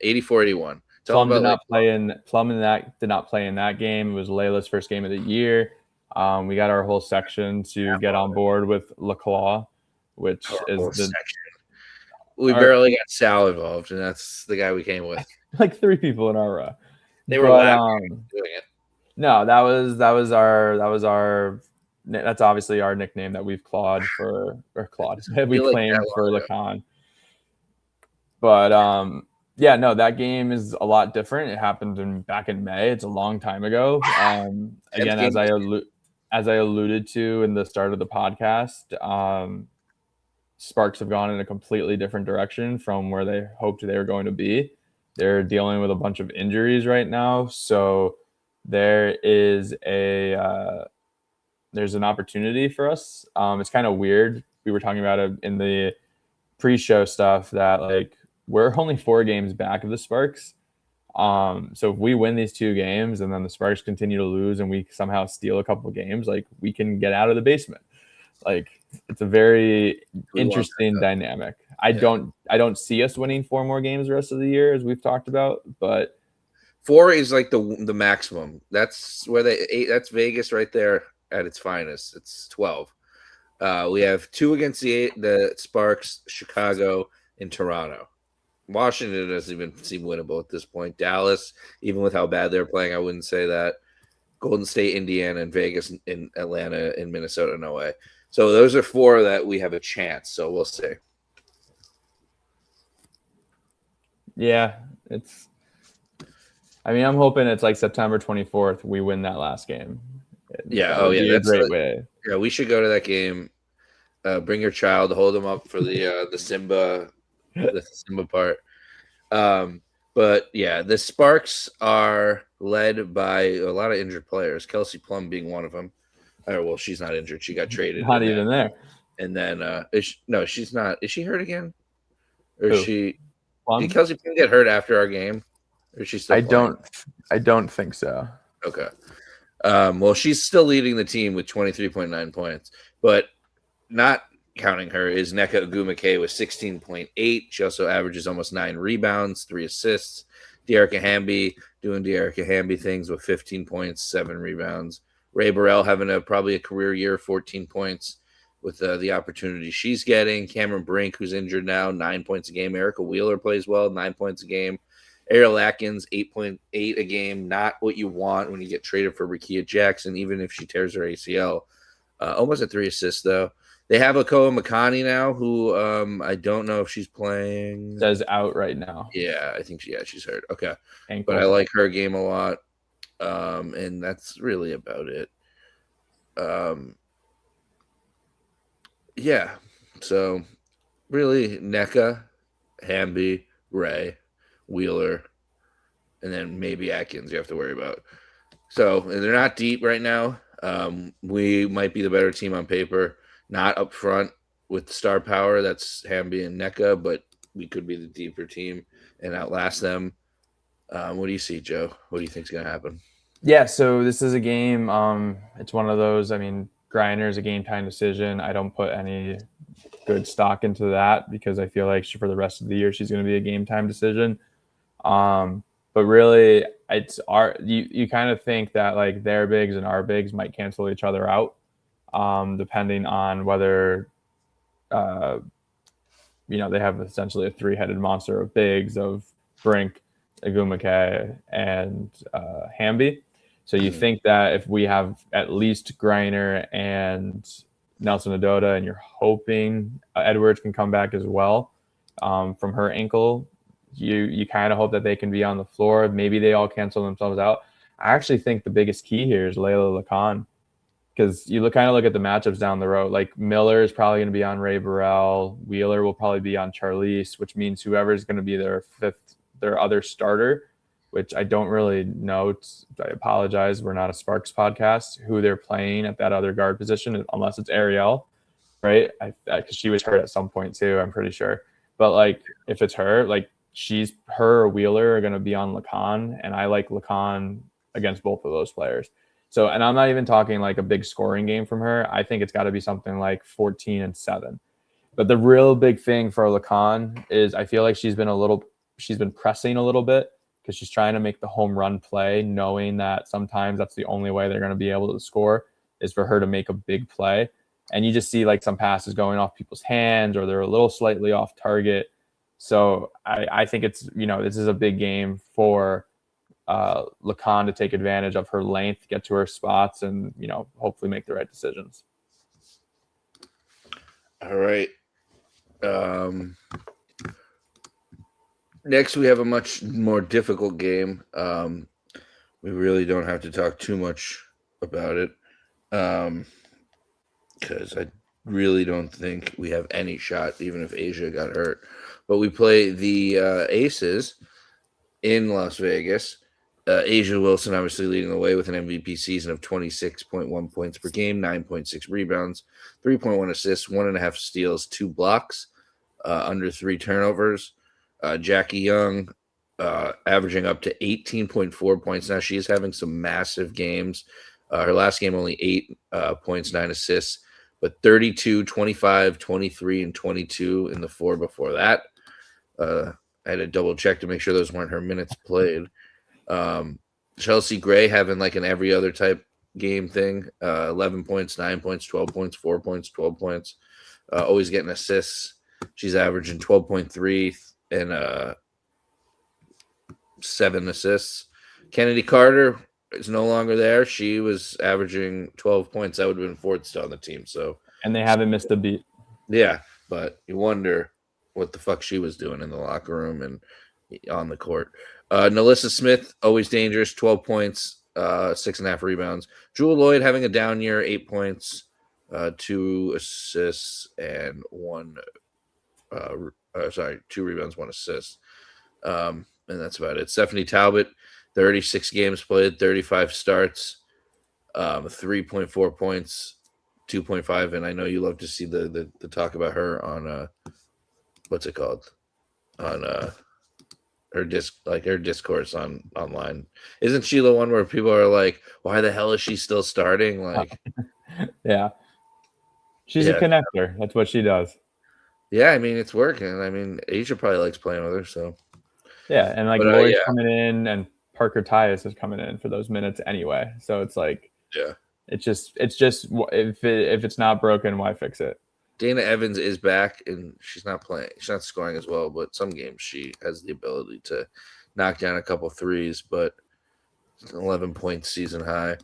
84-81. Plum did not play in that game. It was Layla's first game of the year. We got our whole section to get on board with LaClaw, which is the section. We barely got Sal involved, and that's the guy we came with. Like 3 people in our row. They were doing it. No, that's obviously our nickname that we've claimed for Lacan. But yeah, no, that game is a lot different. It happened back in May. It's a long time ago. Again, as I alluded to in the start of the podcast, Sparks have gone in a completely different direction from where they hoped they were going to be. They're dealing with a bunch of injuries right now, so there's an opportunity for us. It's kind of weird. We were talking about it in the pre-show stuff that like we're only 4 games back of the Sparks. So if we win these 2 games and then the Sparks continue to lose and we somehow steal a couple of games, like we can get out of the basement. Like it's a very interesting dynamic. I don't see us winning 4 more games the rest of the year, as we've talked about, but 4 is like the maximum. That's where that's Vegas right there at its finest. It's 12. We have 2 against the Sparks, Chicago, and Toronto. Washington doesn't even seem winnable at this point. Dallas, even with how bad they're playing, I wouldn't say that. Golden State, Indiana, and Vegas, in Atlanta, and Minnesota, no way. So those are 4 that we have a chance. So we'll see. Yeah, I'm hoping it's like September 24th. We win that last game. Yeah. That's a great way. Yeah, we should go to that game. Bring your child, hold them up for the Simba part. But yeah, the Sparks are led by a lot of injured players. Kelsey Plum being one of them. Well, she's not injured. She got traded. Not even there. And then she's not. Is she hurt again? Or is she? Plum? Did Kelsey Plum get hurt after our game? Or is she still? I don't think so. Okay. Well, she's still leading the team with 23.9 points, but not counting her is Nneka Ogwumike with 16.8. She also averages almost 9 rebounds, 3 assists. Dearica Hamby doing Dearica Hamby things with 15 points, 7 rebounds. Ray Burrell having probably a career year, 14 points with the opportunity she's getting. Cameron Brink, who's injured now, 9 points a game. Erica Wheeler plays well, 9 points a game. Ariel Atkins, 8.8 a game. Not what you want when you get traded for Rickea Jackson, even if she tears her ACL. Almost at 3 assists, though. They have Akoa Makani now, who I don't know if she's playing. Says out right now. Yeah, I think she's hurt. Okay. Ankle. But I like her game a lot. And that's really about it. Yeah. So really, NECA, Hamby, Ray, Wheeler, and then maybe Atkins you have to worry about. So and they're not deep right now. We might be the better team on paper, not up front with star power. That's Hamby and NECA, but we could be the deeper team and outlast them. What do you see, Joe? What do you think's going to happen? Yeah, so this is a game. It's one of those. I mean, Griner is a game time decision. I don't put any good stock into that because I feel like for the rest of the year she's going to be a game time decision. But really, it's our you kind of think that like their bigs and our bigs might cancel each other out, depending on whether uh, they have essentially a three-headed monster of bigs of Brink, Agumake, and Hamby. So you think that if we have at least Griner and Nelson Adota, and you're hoping Edwards can come back as well from her ankle, you kind of hope that they can be on the floor. Maybe they all cancel themselves out. I actually think the biggest key here is Layla Lacan, because you kind of look at the matchups down the road. Like Miller is probably going to be on Ray Burrell. Wheeler will probably be on Charlize, which means whoever is going to be their other starter, which I don't really know. I apologize. We're not a Sparks podcast. Who they're playing at that other guard position, unless it's Ariel, right? Because she was hurt at some point too. I'm pretty sure. But like, if it's her, like her or Wheeler are going to be on Lacan, and I like Lacan against both of those players. So, and I'm not even talking like a big scoring game from her. I think it's got to be something like 14-7. But the real big thing for Lacan is I feel like she's been pressing a little bit because she's trying to make the home run play, knowing that sometimes that's the only way they're going to be able to score is for her to make a big play. And you just see like some passes going off people's hands or they're a little slightly off target. So I think it's, this is a big game for Lacan to take advantage of her length, get to her spots, and hopefully make the right decisions. All right. Next, we have a much more difficult game. We really don't have to talk too much about it because I really don't think we have any shot, even if Asia got hurt. But we play the Aces in Las Vegas. Asia Wilson obviously leading the way with an MVP season of 26.1 points per game, 9.6 rebounds, 3.1 assists, 1.5 steals, 2 blocks, under 3 turnovers. Jackie Young averaging up to 18.4 points. Now she's having some massive games. Her last game only 8 points, 9 assists, but 32, 25, 23, and 22 in the 4 before that. I had to double check to make sure those weren't her minutes played. Chelsea Gray having like an every other type game thing. 11 points, 9 points, 12 points, 4 points, 12 points. Always getting assists. She's averaging 12.3 and 7 assists. Kennedy Carter is no longer there. She was averaging 12 points. That would have been fourth still on the team. And they haven't missed a beat. Yeah, but you wonder what the fuck she was doing in the locker room and on the court. Nalissa Smith, always dangerous, 12 points, 6.5 rebounds. Jewel Lloyd having a down year, 8 points, 2 assists, and 2 rebounds, 1 assist. And that's about it. Stephanie Talbot, 36 games played, 35 starts, 3.4 points, 2.5. And I know you love to see the talk about her on what's it called? On her discourse online. Isn't she the one where people are like, why the hell is she still starting? Like, yeah. She's a connector. That's what she does. Yeah, I mean, it's working. I mean, Asia probably likes playing with her, so. Yeah, and like Lloyd's coming in and Parker Tyus is coming in for those minutes anyway. So it's like, yeah, it's just if it's not broken, why fix it? Dana Evans is back, and she's not playing. She's not scoring as well, but some games she has the ability to knock down a couple threes. But 11 points season high.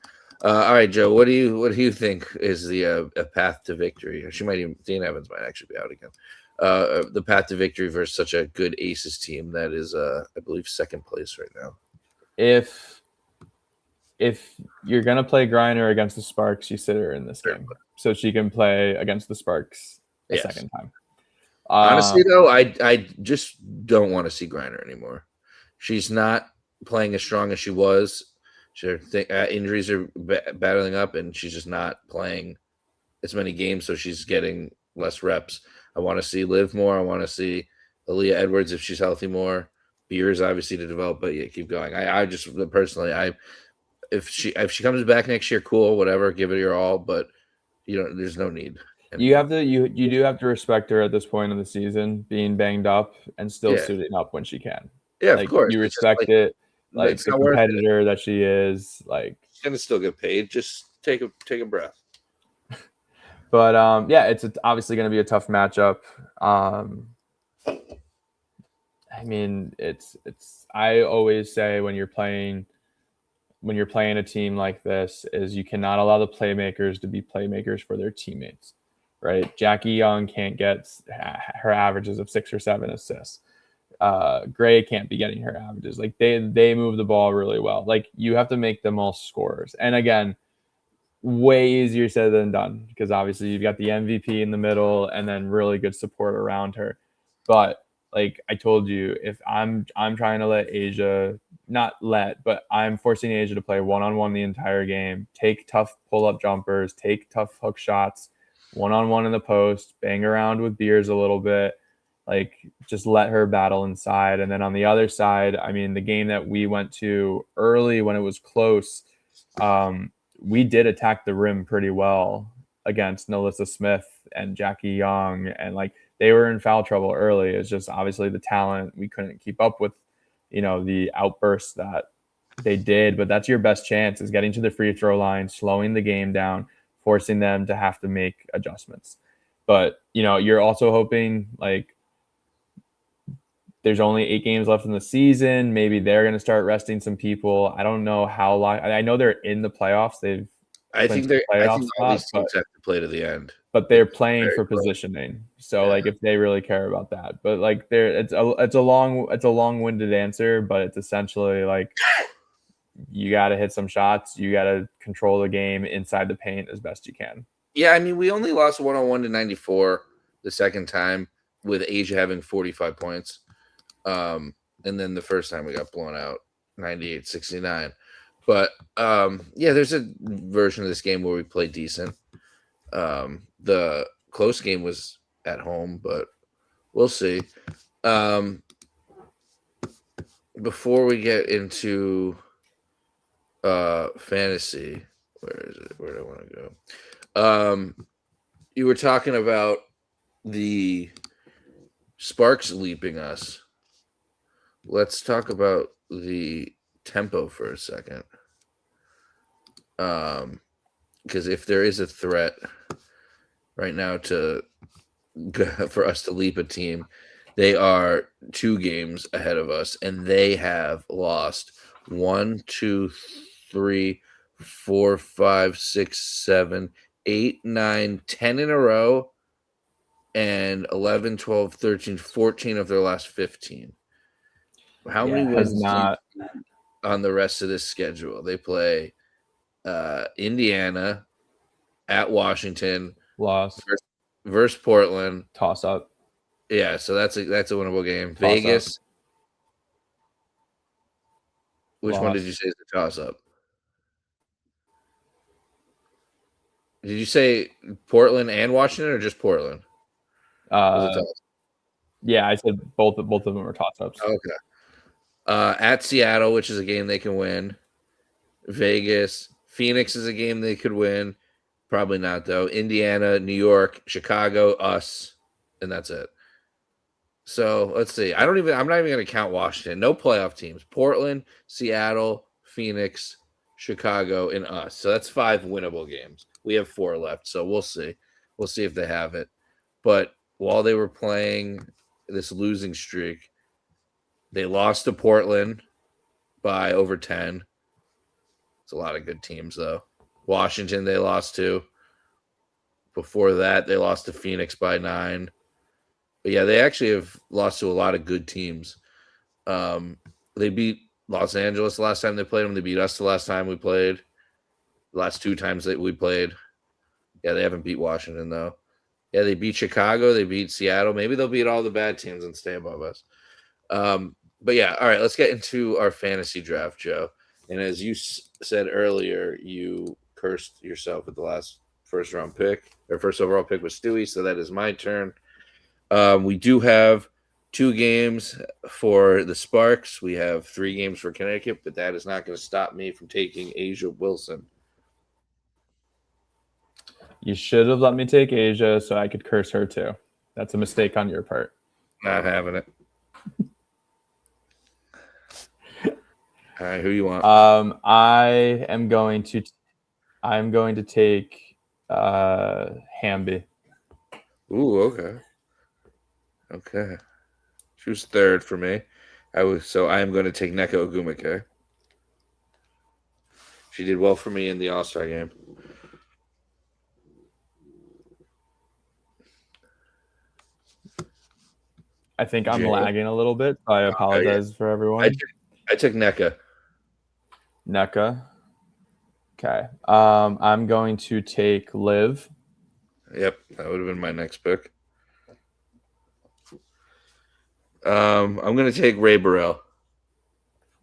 All right, Joe. What do you think is the a path to victory? Dana Evans might actually be out again. The path to victory versus such a good Aces team that is, I believe, second place right now. If you're gonna play Griner against the Sparks, you sit her in this game so she can play against the Sparks a Yes. second time. Honestly, though, I just don't want to see Griner anymore. She's not playing as strong as she was. Injuries are battling up, and she's just not playing as many games, so she's getting less reps. I want to see Liv more. I want to see Aaliyah Edwards if she's healthy more. Beers obviously to develop, but yeah, keep going. I just personally, if she comes back next year, cool, whatever, give it your all. But there's no need. You have to you do have to respect her at this point in the season, being banged up and still suiting up when she can. Yeah, like, of course. You respect it, like it's the not worth it. competitor that she is. Like, she's gonna still get paid. Just take a breath. But yeah, it's obviously going to be a tough matchup. I mean, it's. I always say when you're playing a team like this, is you cannot allow the playmakers to be playmakers for their teammates, right? Jackie Young can't get her averages of 6 or 7 assists. Gray can't be getting her averages. Like, they move the ball really well. Like, you have to make them all scorers. And again, way easier said than done, because obviously you've got the MVP in the middle and then really good support around her. But like I told you, if I'm trying to let A'ja, but I'm forcing A'ja to play one-on-one the entire game, take tough pull-up jumpers, take tough hook shots, one-on-one in the post, bang around with Beers a little bit, like just let her battle inside. And then on the other side, I mean, the game that we went to early when it was close, we did attack the rim pretty well against NaLyssa Smith and Jackie Young, and like they were in foul trouble early. It's just obviously the talent, we couldn't keep up with, the outbursts that they did. But that's your best chance, is getting to the free throw line, slowing the game down, forcing them to have to make adjustments. But you're also hoping, like, there's only 8 games left in the season. Maybe they're going to start resting some people. I don't know how long. I know they're in the playoffs. I think all these teams have to play to the end. But they're playing for positioning. So like, if they really care about that. But like, it's a long-winded answer, but it's essentially like, you got to hit some shots. You got to control the game inside the paint as best you can. Yeah, I mean, we only lost 101 to 94 the second time, with A'ja having 45 points. And then the first time we got blown out 98-69. But yeah, there's a version of this game where we played decent. The close game was at home, but we'll see. Before we get into fantasy, where is it? Where do I want to go? You were talking about the Sparks leaping us. Let's talk about the tempo for a second. Because if there is a threat right now for us to leap a team, they are 2 games ahead of us, and they have lost 1, 2, 3, 4, 5, 6, 7, 8, 9, 10 in a row, and 11, 12, 13, 14 of their last 15. How many wins on the rest of this schedule? They play Indiana, at Washington, loss versus Portland, toss up. Yeah, so that's a winnable game. Toss Vegas. Up. Which one did you say is the toss up? Did you say Portland and Washington, or just Portland? Yeah, I said both of them are toss ups. Okay. At Seattle, which is a game they can win. Vegas, Phoenix is a game they could win. Probably not, though. Indiana, New York, Chicago, us, and that's it. So let's see. I'm not even going to count Washington. No playoff teams. Portland, Seattle, Phoenix, Chicago, and us. So that's 5 winnable games. We have 4 left. So we'll see. We'll see if they have it. But while they were playing this losing streak, they lost to Portland by over 10. It's a lot of good teams, though. Washington, they lost to. Before that, they lost to Phoenix by 9. But yeah, they actually have lost to a lot of good teams. They beat Los Angeles the last time they played them. They beat us the last time we played. The last 2 times that we played. Yeah, they haven't beat Washington, though. Yeah, they beat Chicago. They beat Seattle. Maybe they'll beat all the bad teams and stay above us. But yeah, all right. Let's get into our fantasy draft, Joe. And as you said earlier, you cursed yourself with the last first round pick or first overall pick was Stewie. So that is my turn. We do have 2 games for the Sparks. We have 3 games for Connecticut, but that is not going to stop me from taking Asia Wilson. You should have let me take Asia so I could curse her too. That's a mistake on your part. Not having it. All right, who you want? I'm going to take Hamby. Ooh, okay. Okay. She was third for me. I am going to take Neko Ogumake. She did well for me in the All-Star game. I think I'm lagging a little bit, so I apologize for everyone. I took NECA. NECA. Okay. I'm going to take Liv. Yep, that would have been my next pick. I'm going to take Ray Burrell.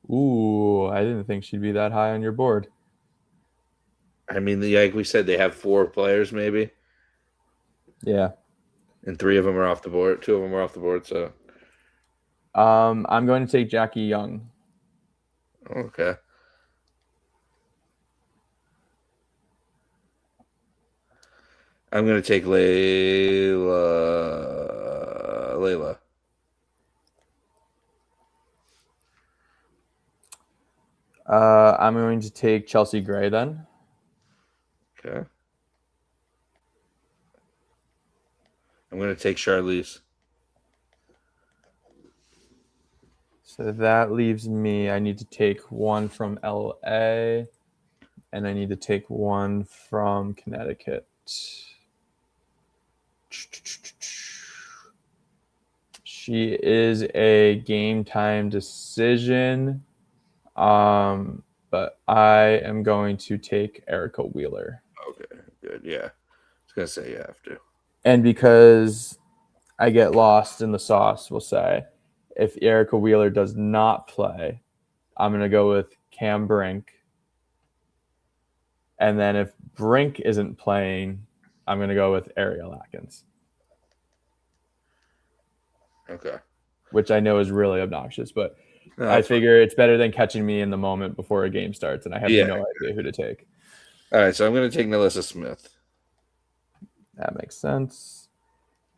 Ooh, I didn't think she'd be that high on your board. I mean, like we said, they have 4 players maybe. Yeah. And 3 of them are off the board. 2 of them are off the board, so. I'm going to take Jackie Young. Okay. I'm going to take Layla. I'm going to take Chelsea Gray then. Okay. I'm going to take Charlize. So that leaves me. I need to take one from LA, and I need to take one from Connecticut. She is a game time decision, but I am going to take Erica Wheeler. Okay, good. Yeah, I was going to say you have to. And because I get lost in the sauce, we'll say, if Erica Wheeler does not play, I'm going to go with Cam Brink. And then if Brink isn't playing, I'm going to go with Ariel Atkins. Okay. Which I know is really obnoxious, but I figure it's better than catching me in the moment before a game starts, and I have no idea who to take. All right, so I'm going to take Nalissa Smith. That makes sense.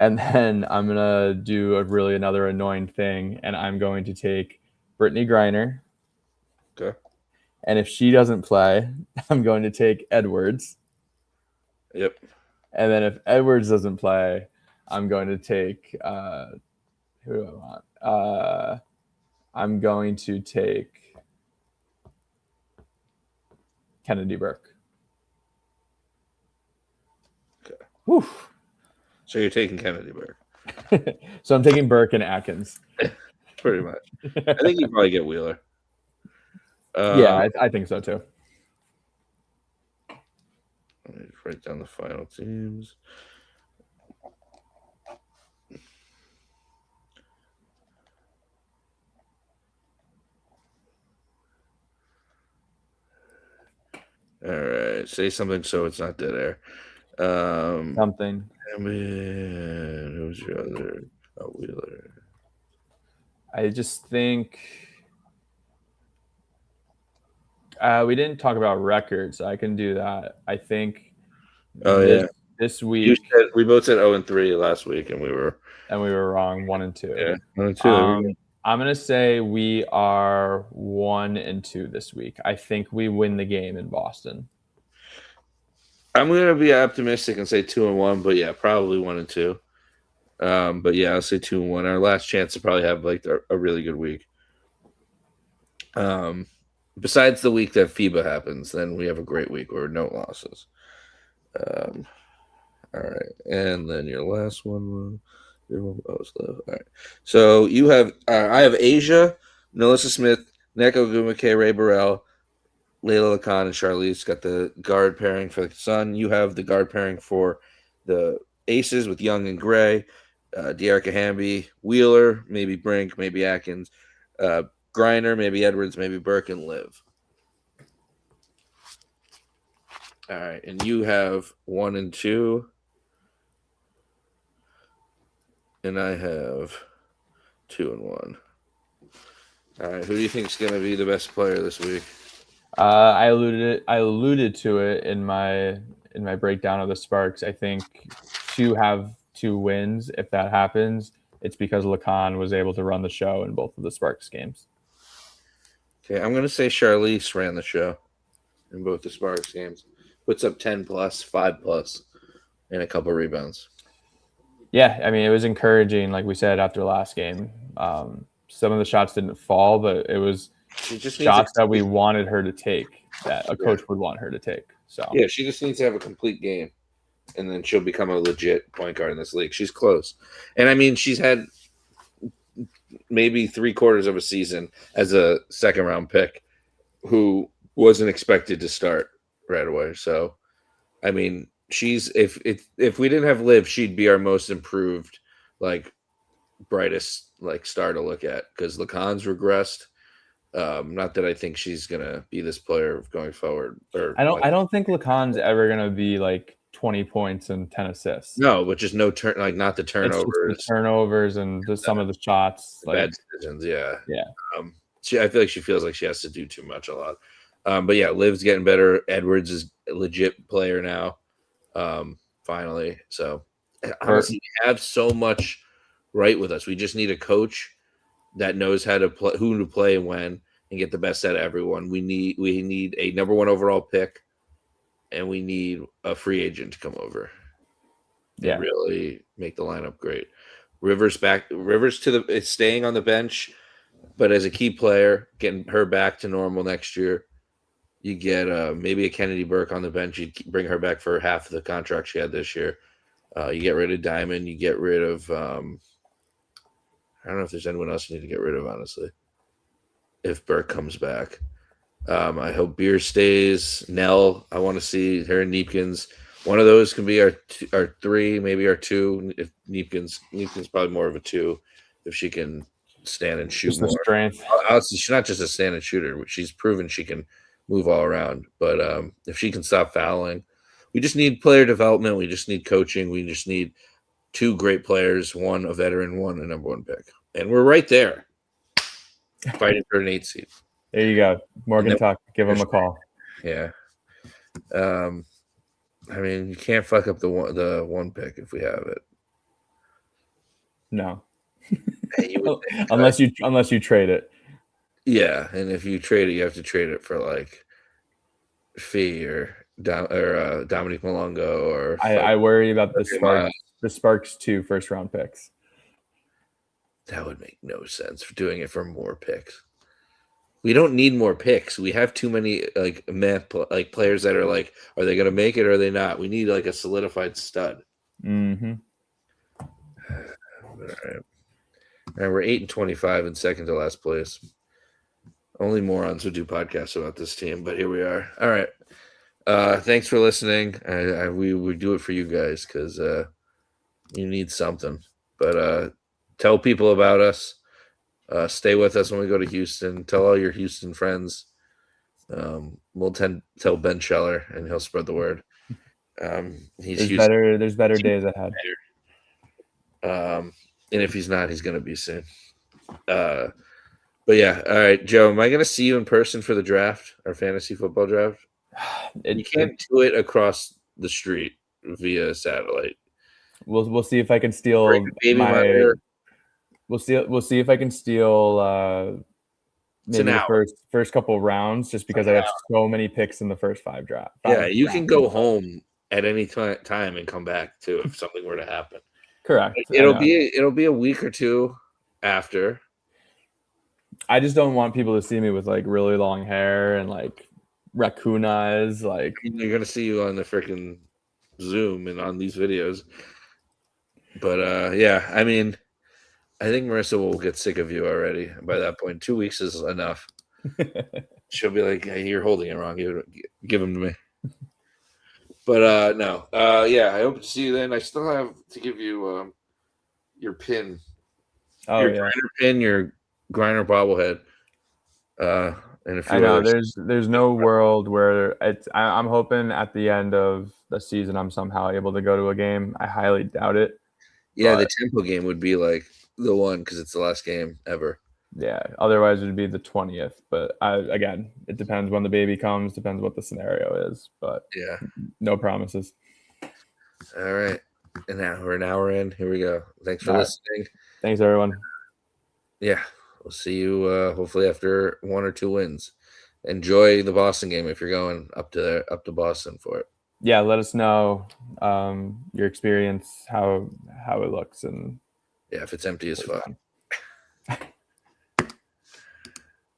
And then I'm going to do another annoying thing, and I'm going to take Brittany Griner. Okay. And if she doesn't play, I'm going to take Edwards. Yep. And then if Edwards doesn't play, I'm going to take who do I want? I'm going to take Kennedy Burke. Okay. Whew. So you're taking Kennedy Burke. So I'm taking Burke and Atkins. Pretty much. I think you probably get Wheeler. Yeah, I think so too. Let me write down the final teams. All right, say something so it's not dead air. Something. Who's your other? Oh, Wheeler. I just think we didn't talk about records. I can do that. I think. This week we both said 0-3 last week, and we were wrong 1-2. Yeah, 1-2. I'm gonna say we are 1-2 this week. I think we win the game in Boston. I'm gonna be optimistic and say 2-1, but yeah, probably 1-2. But yeah, I'll say 2-1. Our last chance to probably have like a really good week. Besides the week that FIBA happens, then we have a great week or no losses. All right, and then your last one. All right. So you have I have Asia, Nalissa Smith, Neko Ogumake, Ray Burrell, Layla Lacan, and Charlize got the guard pairing for the Sun. You have the guard pairing for the aces with Young and Gray, Dearica Hamby, Wheeler, maybe Brink, maybe Atkins, Griner, maybe Edwards, maybe Burke, and Liv. All right, and you have 1 and 2, and I have 2 and 1. All right, who do you think is going to be the best player this week? I alluded to it in my breakdown of the Sparks. I think to have 2 wins, if that happens, it's because Lacan was able to run the show in both of the Sparks games. Okay, I'm going to say Charlize ran the show in both the Sparks games. Puts up 10 plus, 5 plus, and a couple rebounds. Yeah, I mean, it was encouraging, like we said, after last game. Some of the shots didn't fall, but it was shots that we wanted her to take, that a coach would want her to take. So yeah, she just needs to have a complete game, and then she'll become a legit point guard in this league. She's close. And I mean, she's had maybe 3/4 of a season as a second-round pick who wasn't expected to start right away. So, I mean, she's if we didn't have Liv, she'd be our most improved, like brightest like star to look at because Lacan's regressed. Not that I think she's gonna be this player going forward. Or I don't think Lacan's ever gonna be like 20 points and 10 assists. No, but just no turn, like not the turnovers, the turnovers, and just some of the shots, bad decisions. Yeah. Yeah. I feel like she feels like she has to do too much a lot. But yeah, Liv's getting better. Edwards is a legit player now. Finally. So honestly, we have so much right with us. We just need a coach that knows how to play, who to play and when, and get the best out of everyone. We need a number 1 overall pick, and we need a free agent to come over. Yeah, really make the lineup great. Rivers is staying on the bench, but as a key player, getting her back to normal next year. You get maybe a Kennedy Burke on the bench. You bring her back for half of the contract she had this year. You get rid of Diamond. You get rid of I don't know if there's anyone else you need to get rid of, honestly, if Burke comes back. I hope Beer stays. Nell, I want to see her and Neepkins. One of those can be our 3, maybe our 2. If Neepkins probably more of a 2 if she can stand and shoot more. Strength. Honestly, she's not just a stand and shooter. She's proven she can move all around. But if she can stop fouling, we just need player development. We just need coaching. We just need 2 great players, 1 a veteran, 1 a number 1 pick. And we're right there fighting for an 8 seed. There you go. Morgan Tuck. Give him a call. Yeah. I mean, you can't fuck up the 1 pick if we have it. No. unless you trade it. Yeah, and if you trade it, you have to trade it for like Fee or Dominique Malongo or. I worry about the Sparks 2 first-round picks. That would make no sense for doing it for more picks. We don't need more picks. We have too many like players that are like, are they going to make it or are they not? We need like a solidified stud. Mm-hmm. All right. And we're 8-25 and second to last place. Only morons would do podcasts about this team, but here we are. All right. Thanks for listening. We do it for you guys because you need something. But tell people about us. Stay with us when we go to Houston. Tell all your Houston friends. We'll tell Ben Scheller, and he'll spread the word. There's better days ahead. And if he's not, he's going to be soon. But yeah, all right, Joe, am I going to see you in person for the draft, our fantasy football draft? You can't do it across the street via satellite. We'll see if I can steal We'll see if I can steal maybe the first couple rounds, just because I have so many picks in the first 5 drafts. Yeah, you can go home at any time and come back too if something were to happen. Correct. It'll be a week or 2 after. I just don't want people to see me with like really long hair and like raccoon eyes. Like, you're gonna see you on the freaking Zoom and on these videos. But yeah, I mean, I think Marissa will get sick of you already by that point. 2 weeks is enough. She'll be like, hey, you're holding it wrong. Give them to me. But no, yeah, I hope to see you then. I still have to give you your pin, Oh your yeah, grinder pin, your grinder bobblehead, and a I few know. others. There's no world where I'm hoping at the end of the season I'm somehow able to go to a game. I highly doubt it, Yeah, the but tempo game would be like the one because it's the last game ever. yeah. Otherwise, it would be the 20th. But again, it depends when the baby comes. Depends what the scenario is. But Yeah. no promises. All right. And now we're an hour in. Here we go. Thanks for All right. listening. Thanks, everyone. Yeah. We'll see you hopefully after 1 or 2 wins. Enjoy the Boston game if you're going up to there, up to Boston for it. Yeah, let us know your experience, how it looks, and Yeah, if it's empty as fuck. fun.